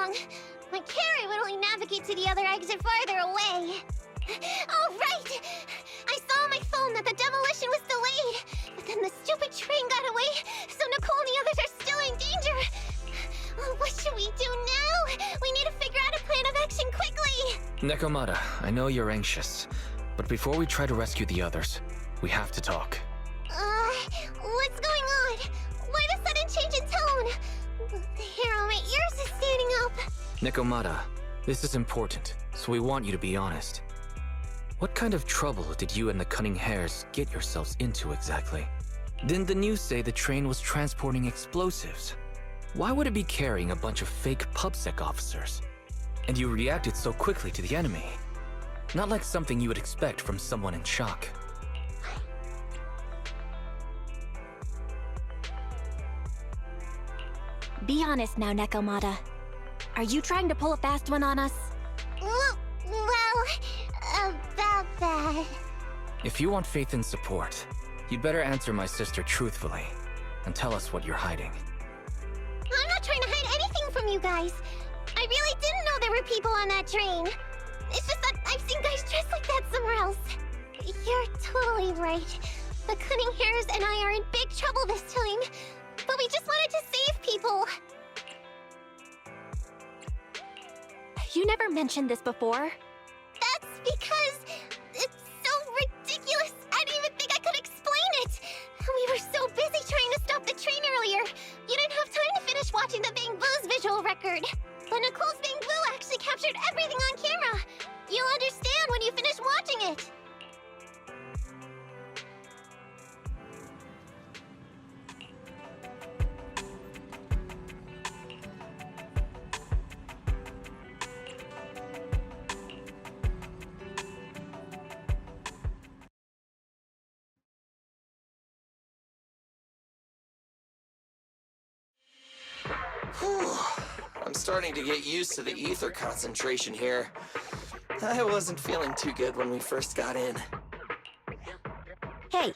wrong. My carrot would only navigate to the other exit farther away. Oh, right! I saw on my phone that the demolition was delayed, but then the stupid train got away, so Nicole and the others are still in danger. Oh, what should we do now? We need to figure out a plan of action quickly! Nekomata, I know you're anxious, but before we try to rescue the others, we have to talk. What's going on? Why the sudden change in tone? The hair on my ears is standing up. Nekomata, this is important, so we want you to be honest. What kind of trouble did you and the Cunning Hares get yourselves into exactly? Didn't the news say the train was transporting explosives? Why would it be carrying a bunch of fake PubSec officers? And you reacted so quickly to the enemy. Not like something you would expect from someone in shock. Be honest now, Nekomata. Are you trying to pull a fast one on us? Well, about that. If you want faith and support, you'd better answer my sister truthfully and tell us what you're hiding. I'm not trying to hide anything from you guys. I really didn't know there were people on that train. It's just that I've seen guys dressed like that somewhere else. You're totally right. The Cunning Hares and I are in big trouble this time. But we just wanted to save people. You never mentioned this before. That's because it's so ridiculous. I didn't even think I could explain it. We were so busy trying to stop the train earlier. You didn't have time to finish watching the Bang Boo's visual record. But Nicole's Bang Boo actually captured everything on camera. You'll understand when you finish watching it. I'm starting to get used to the ether concentration here. I wasn't feeling too good when we first got in. Hey,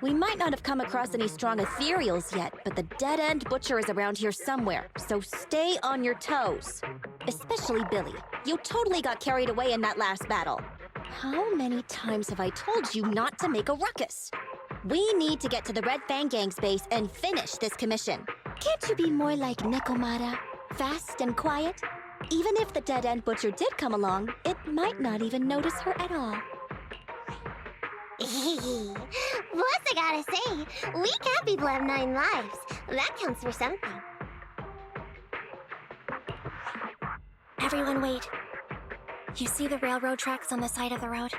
we might not have come across any strong ethereals yet, but the dead-end butcher is around here somewhere, so stay on your toes. Especially Billy. You totally got carried away in that last battle. How many times have I told you not to make a ruckus? We need to get to the Red Fang Gang's base and finish this commission. Can't you be more like Nekomata? Fast and quiet? Even if the dead-end butcher did come along, it might not even notice her at all. Plus, I gotta say, we cat people have 9 lives. That counts for something. Everyone wait. You see the railroad tracks on the side of the road?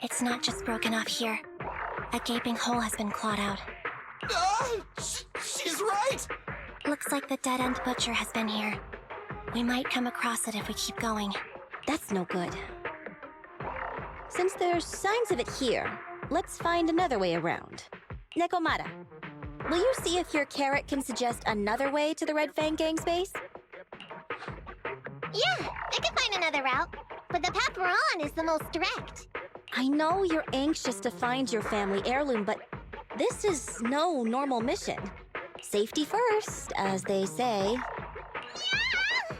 It's not just broken off here. A gaping hole has been clawed out. She's right! Looks like the dead-end butcher has been here. We might come across it if we keep going. That's no good. Since there's signs of it here, let's find another way around. Nekomata, will you see if your carrot can suggest another way to the Red Fang Gang's base? Yeah, I can find another route, but the path we're on is the most direct. I know you're anxious to find your family heirloom, but this is no normal mission. Safety first, as they say. Yeah!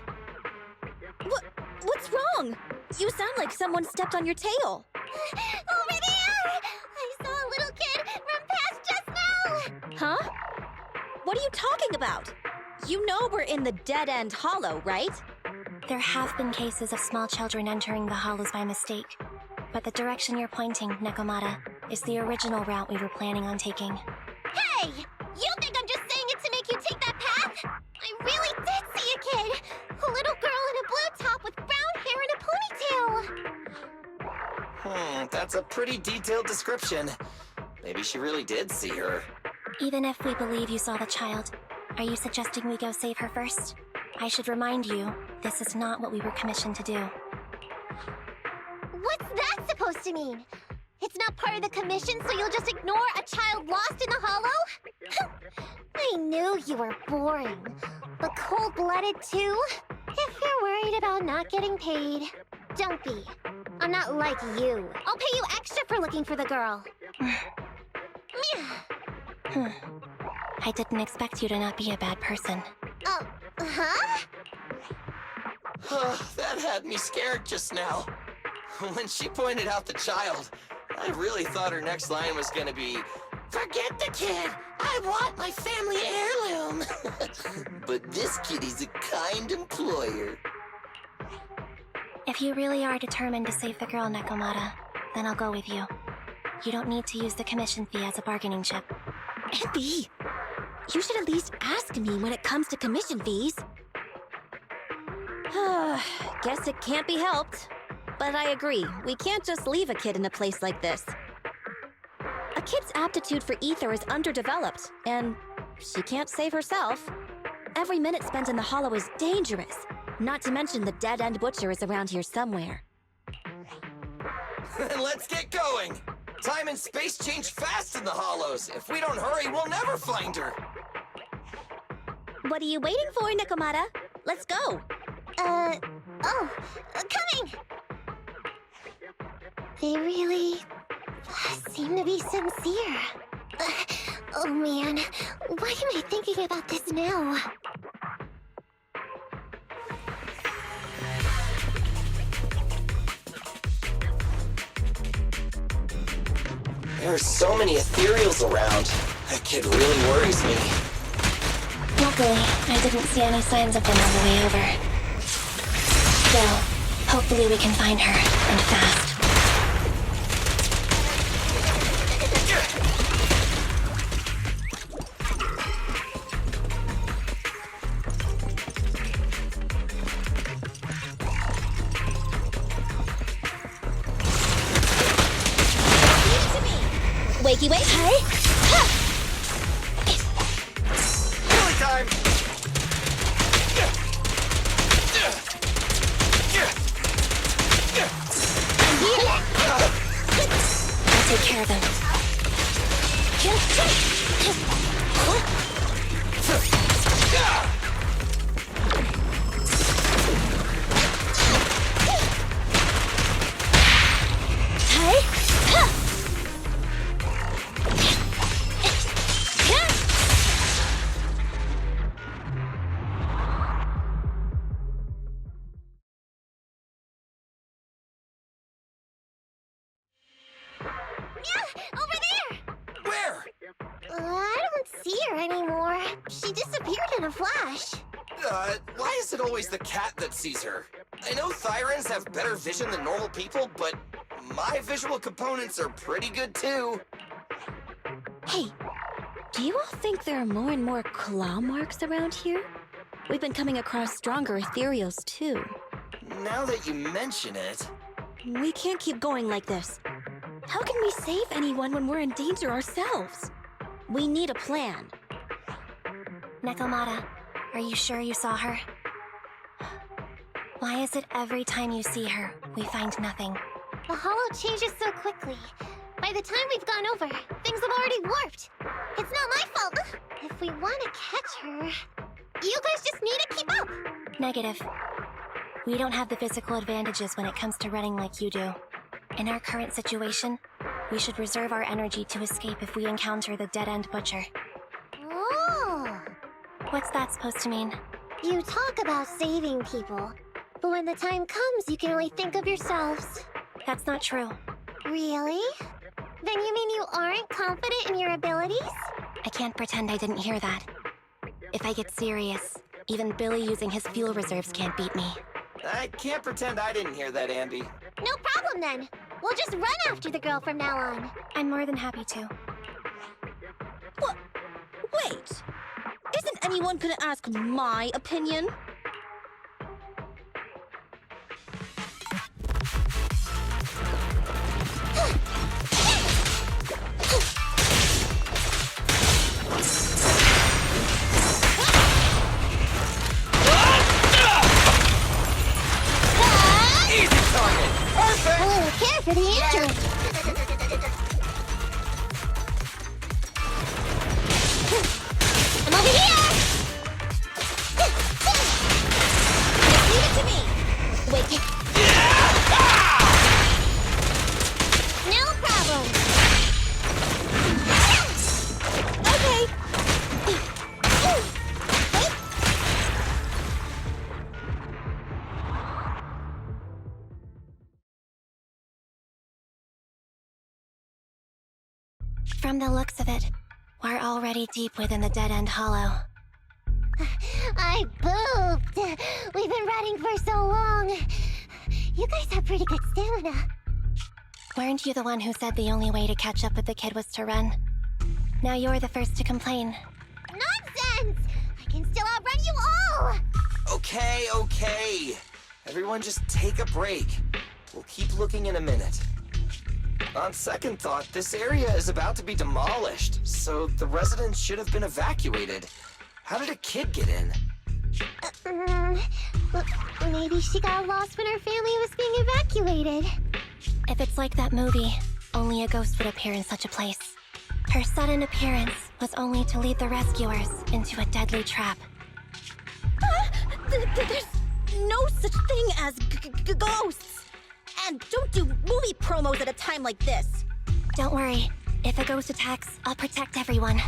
What's wrong? You sound like someone stepped on your tail. Over there! I saw a little kid run past just now! Huh? What are you talking about? You know we're in the dead-end hollow, right? There have been cases of small children entering the hollows by mistake. But the direction you're pointing, Nekomata, is the original route we were planning on taking. Hey! You think I'm just saying it to make you take that path? I really did see a kid! A little girl in a blue top with brown hair and a ponytail! That's a pretty detailed description. Maybe she really did see her. Even if we believe you saw the child, are you suggesting we go save her first? I should remind you, this is not what we were commissioned to do. What's that supposed to mean? It's not part of the commission, so you'll just ignore a child lost in the hollow? I knew you were boring, but cold-blooded too? If you're worried about not getting paid, don't be. I'm not like you. I'll pay you extra for looking for the girl. I didn't expect you to not be a bad person. Huh? That had me scared just now. When she pointed out the child, I really thought her next line was gonna be, "Forget the kid! I want my family heirloom!" But this kitty's a kind employer. If you really are determined to save the girl, Nekomata, then I'll go with you. You don't need to use the commission fee as a bargaining chip. Abby, you should at least ask me when it comes to commission fees. Guess it can't be helped. But I agree, we can't just leave a kid in a place like this. A kid's aptitude for ether is underdeveloped, and she can't save herself. Every minute spent in the hollow is dangerous, not to mention the dead-end butcher is around here somewhere. Then let's get going! Time and space change fast in the hollows. If we don't hurry, we'll never find her. What are you waiting for, Nekomata? Let's go! Coming! They really seem to be sincere. Oh man, why am I thinking about this now? There are so many ethereals around. That kid really worries me. Luckily, I didn't see any signs of them on the way over. Still, hopefully we can find her, and fast. Wakey wake! Hey! Healing time! I'll take care of them. Over there! Where? I don't see her anymore. She disappeared in a flash. Why is it always the cat that sees her? I know Thyrans have better vision than normal people, but my visual components are pretty good too. Hey, do you all think there are more and more claw marks around here? We've been coming across stronger ethereals too. Now that you mention it... We can't keep going like this. How can we save anyone when we're in danger ourselves? We need a plan. Nekomata, are you sure you saw her? Why is it every time you see her, we find nothing? The hollow changes so quickly. By the time we've gone over, things have already warped. It's not my fault. If we want to catch her, you guys just need to keep up. Negative. We don't have the physical advantages when it comes to running like you do. In our current situation, we should reserve our energy to escape if we encounter the dead-end butcher. Oh. What's that supposed to mean? You talk about saving people, but when the time comes, you can only think of yourselves. That's not true. Really? Then you mean you aren't confident in your abilities? I can't pretend I didn't hear that. If I get serious, even Billy using his fuel reserves can't beat me. I can't pretend I didn't hear that, Ambi. No problem then. We'll just run after the girl from now on. I'm more than happy to. What? Wait! Isn't anyone gonna ask my opinion? A little care for the injured. I'm over here! From the looks of it, we're already deep within the dead-end hollow. I pooped. We've been running for so long. You guys have pretty good stamina. Weren't you the one who said the only way to catch up with the kid was to run? Now you're the first to complain. Nonsense! I can still outrun you all! Okay. Everyone just take a break. We'll keep looking in a minute. On second thought, this area is about to be demolished, so the residents should have been evacuated. How did a kid get in? Maybe she got lost when her family was being evacuated. If it's like that movie, only a ghost would appear in such a place. Her sudden appearance was only to lead the rescuers into a deadly trap. There's no such thing as ghosts! And don't do movie promos at a time like this! Don't worry. If a ghost attacks, I'll protect everyone.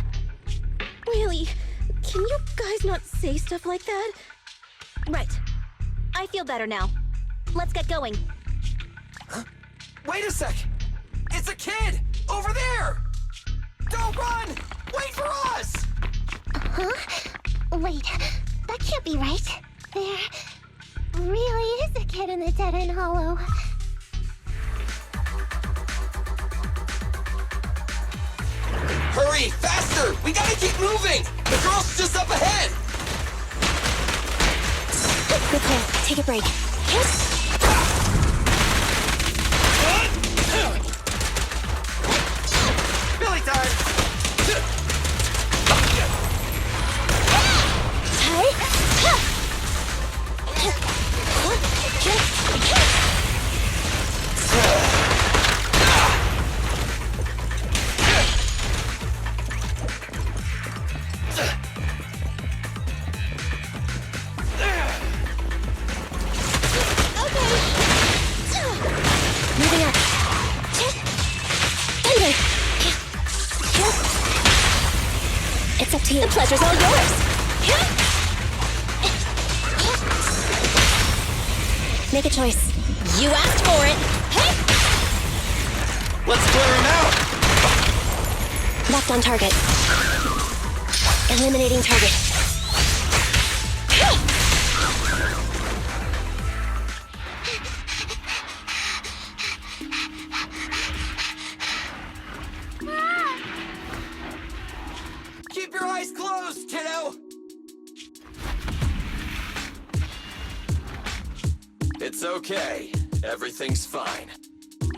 Really? Can you guys not say stuff like that? Right. I feel better now. Let's get going. Huh? Wait a sec! It's a kid! Over there! Don't run! Wait for us! Huh? Wait, that can't be right. There really is a kid in the dead-end hollow. Hurry! Faster! We gotta keep moving! The girl's just up ahead! Good call. Take a break. Billy time! Moving up. It's up to you. The pleasure's all yours! Make a choice. You asked for it! Let's clear him out! Left on target. Eliminating target. Keep your eyes closed, kiddo! It's okay. Everything's fine.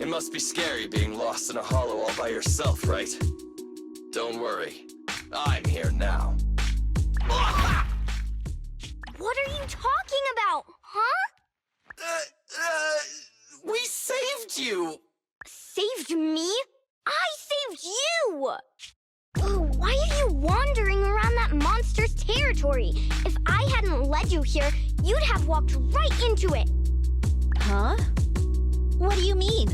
It must be scary being lost in a hollow all by yourself, right? Don't worry. I'm here now. What are you talking about, huh? We saved you! Saved me? I saved you! Why are you wandering around that monster's territory? If I hadn't led you here, you'd have walked right into it. Huh? What do you mean?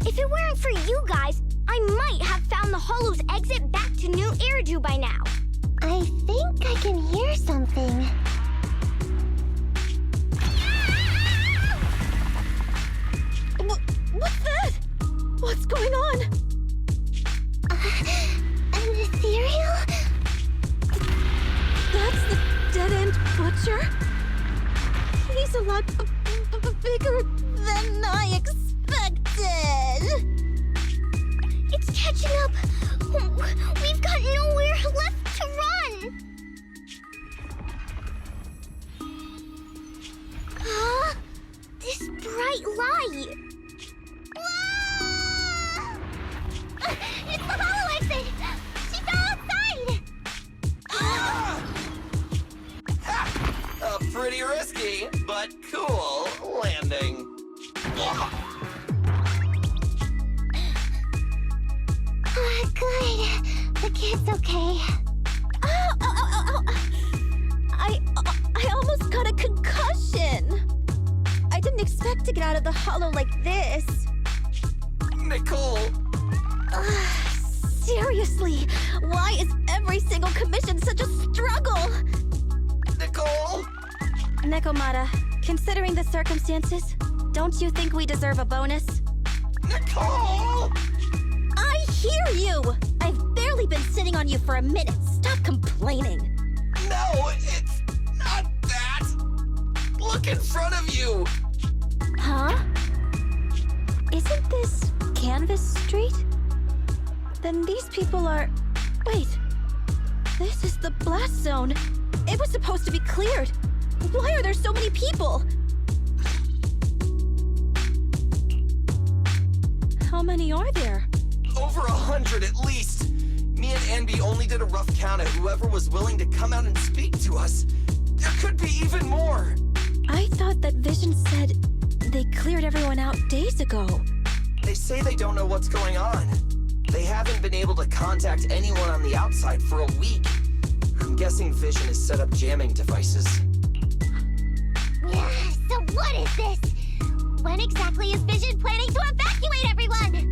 If it weren't for you guys, I might have found the hollow's exit back to New Eridu by now. I think I can hear something. What's that? What's going on? An ethereal? That's the dead-end butcher? He's a lot bigger than I expected. It's catching up. We've got nowhere left to run. Huh? This bright light. Whoa! It's the hollow exit. She fell outside. Pretty risky, but cool landing. Good. The kid's okay. I almost got a concussion. I didn't expect to get out of the hollow like this. Nicole! Seriously, why is every single commission such a struggle? Nicole! Nekomata, considering the circumstances, don't you think we deserve a bonus? Nicole! I only been sitting on you for a minute. Stop complaining. No, it's not that. Look in front of you. Huh? Isn't this Canvas Street? Then these people are... Wait. This is the blast zone. It was supposed to be cleared. Why are there so many people? How many are there? Over 100 at least. Me and Anby only did a rough count of whoever was willing to come out and speak to us. There could be even more. I thought that Vision said they cleared everyone out days ago. They say they don't know what's going on. They haven't been able to contact anyone on the outside for a week. I'm guessing Vision has set up jamming devices. So what is this? When exactly is Vision planning to evacuate everyone?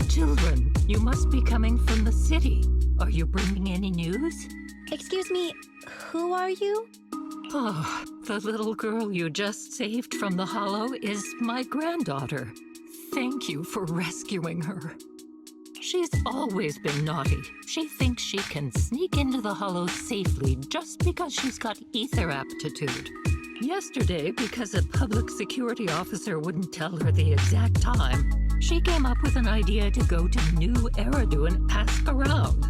Children, you must be coming from the city. Are you bringing any news? Excuse me, who are you? Oh, the little girl you just saved from the Hollow is my granddaughter. Thank you for rescuing her. She's always been naughty. She thinks she can sneak into the Hollow safely just because she's got ether aptitude. Yesterday, because a public security officer wouldn't tell her the exact time, she came up with an idea to go to New Eridu and ask around.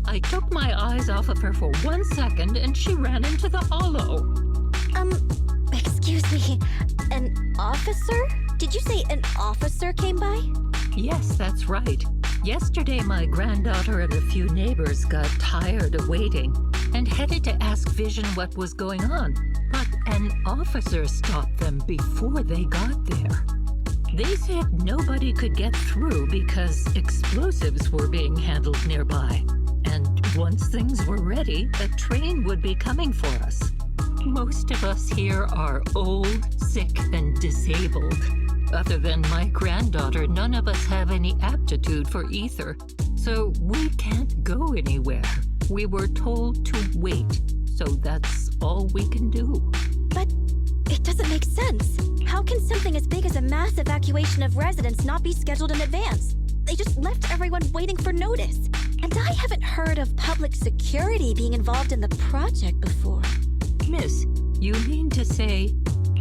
I took my eyes off of her for 1 second and she ran into the Hollow. Excuse me, an officer? Did you say an officer came by? Yes, that's right. Yesterday, my granddaughter and a few neighbors got tired of waiting and headed to ask Vision what was going on. But an officer stopped them before they got there. They said nobody could get through because explosives were being handled nearby. And once things were ready, a train would be coming for us. Most of us here are old, sick, and disabled. Other than my granddaughter, none of us have any aptitude for ether. So we can't go anywhere. We were told to wait. So that's all we can do. But it doesn't make sense. How can something as big as a mass evacuation of residents not be scheduled in advance? They just left everyone waiting for notice. And I haven't heard of public security being involved in the project before. Miss, you mean to say...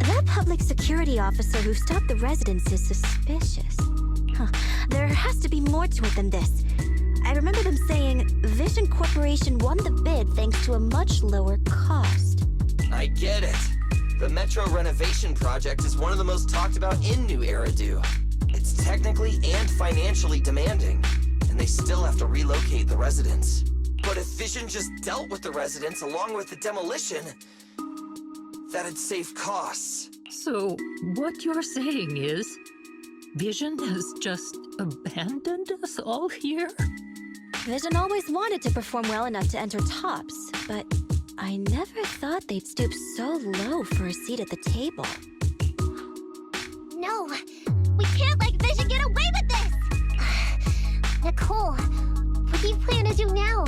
That public security officer who stopped the residents is suspicious. There has to be more to it than this. I remember them saying Vision Corporation won the bid thanks to a much lower cost. I get it. The Metro renovation project is one of the most talked about in New Eridu. It's technically and financially demanding, and they still have to relocate the residents. But if Vision just dealt with the residents along with the demolition, that'd save costs. So, what you're saying is, Vision has just abandoned us all here? Vision always wanted to perform well enough to enter tops, but I never thought they'd stoop so low for a seat at the table. No, we can't let Vision get away with this! Nicole, what do you plan to do now?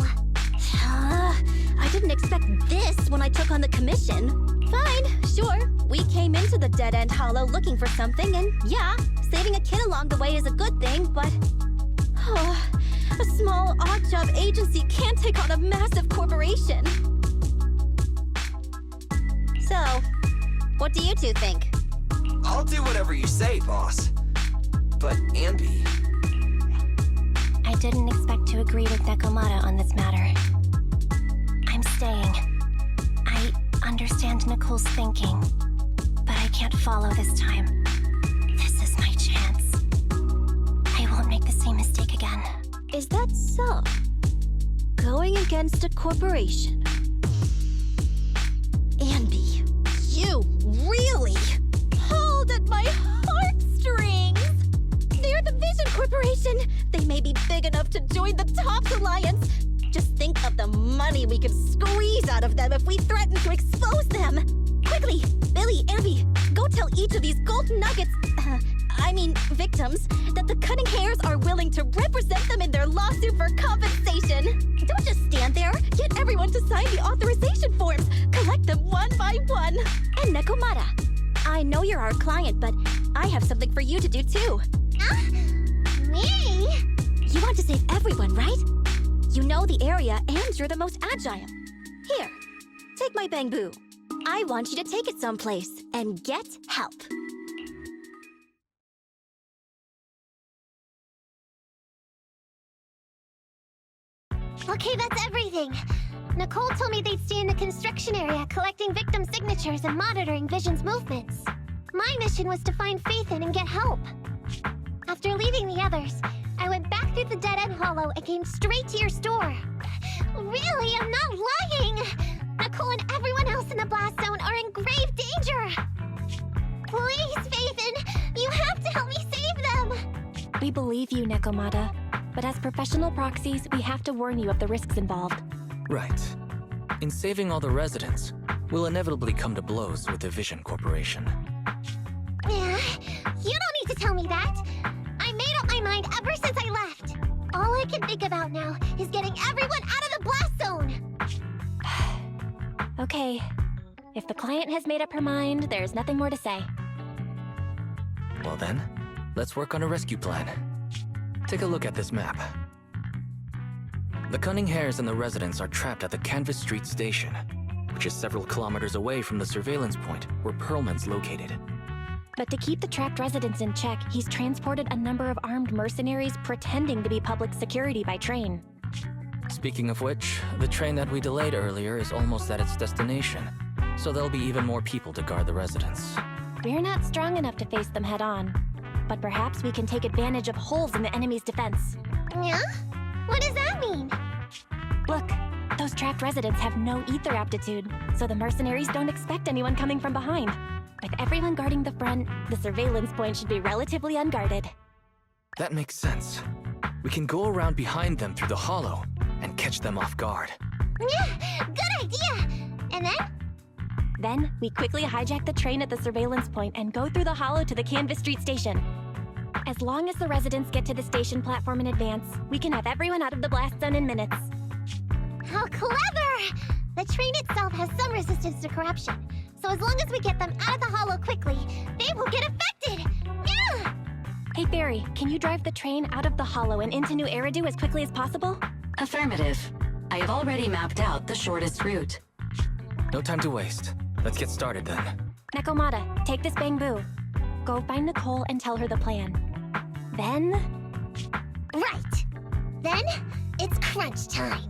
I didn't expect this when I took on the commission. Fine, sure. We came into the dead-end hollow looking for something, and yeah, saving a kid along the way is a good thing, but... a small, odd-job agency can't take on a massive corporation. So, what do you two think? I'll do whatever you say, boss. But Anby... I didn't expect to agree with Nekomata on this matter. I'm staying. I understand Nicole's thinking, but I can't follow this time. This is my chance. I won't make the same mistake again. Is that so? Going against a corporation? Anby, you really pulled at my heartstrings! They're the Vision Corporation! They may be big enough to join the Tops Alliance! Just think of the money we could squeeze out of them if we threaten to expose them! Quickly, Billy, Anby, go tell each of these gold nuggets, victims, that the Cunning Hairs are willing to represent them in their lawsuit for compensation. Don't just stand there. Get everyone to sign the authorization forms. Collect them one by one. And Nekomata, I know you're our client, but I have something for you to do too. Me? You want to to save everyone, right? You know the area and you're the most agile. Here, take my bamboo. I want you to take it someplace and get help. Okay, that's everything. Nicole told me they'd stay in the construction area collecting victim signatures and monitoring Vision's movements. My mission was to find Faithin and get help. After leaving the others, I went back through the dead-end hollow and came straight to your store. Really, I'm not lying! Nicole and everyone else in the blast zone are in grave danger! Please, Faithin, you have to help me save them! We believe you, Nekomata. But as professional proxies, we have to warn you of the risks involved. Right. In saving all the residents, we'll inevitably come to blows with the Vision Corporation. Yeah, you don't need to tell me that. I made up my mind ever since I left. All I can think about now is getting everyone out of the blast zone. Okay. If the client has made up her mind, there's nothing more to say. Well then, let's work on a rescue plan. Take a look at this map. The Cunning Hares and the residents are trapped at the Canvas Street station, which is several kilometers away from the surveillance point where Perlman's located. But to keep the trapped residents in check, he's transported a number of armed mercenaries pretending to be public security by train. Speaking of which, the train that we delayed earlier is almost at its destination, so there'll be even more people to guard the residents. We're not strong enough to face them head-on, but perhaps we can take advantage of holes in the enemy's defense. Yeah? What does that mean? Look, those trapped residents have no ether aptitude, so the mercenaries don't expect anyone coming from behind. With everyone guarding the front, the surveillance point should be relatively unguarded. That makes sense. We can go around behind them through the hollow and catch them off guard. Yeah, good idea! And then? Then, we quickly hijack the train at the surveillance point and go through the hollow to the Canvas Street station. As long as the residents get to the station platform in advance, we can have everyone out of the blast zone in minutes. How clever! The train itself has some resistance to corruption, so as long as we get them out of the hollow quickly, they won't get affected! Yeah! Hey Barry, can you drive the train out of the hollow and into New Eridu as quickly as possible? Affirmative. I have already mapped out the shortest route. No time to waste. Let's get started then. Nekomata, take this bamboo. Go find Nicole and tell her the plan. Then... Right! Then, it's crunch time.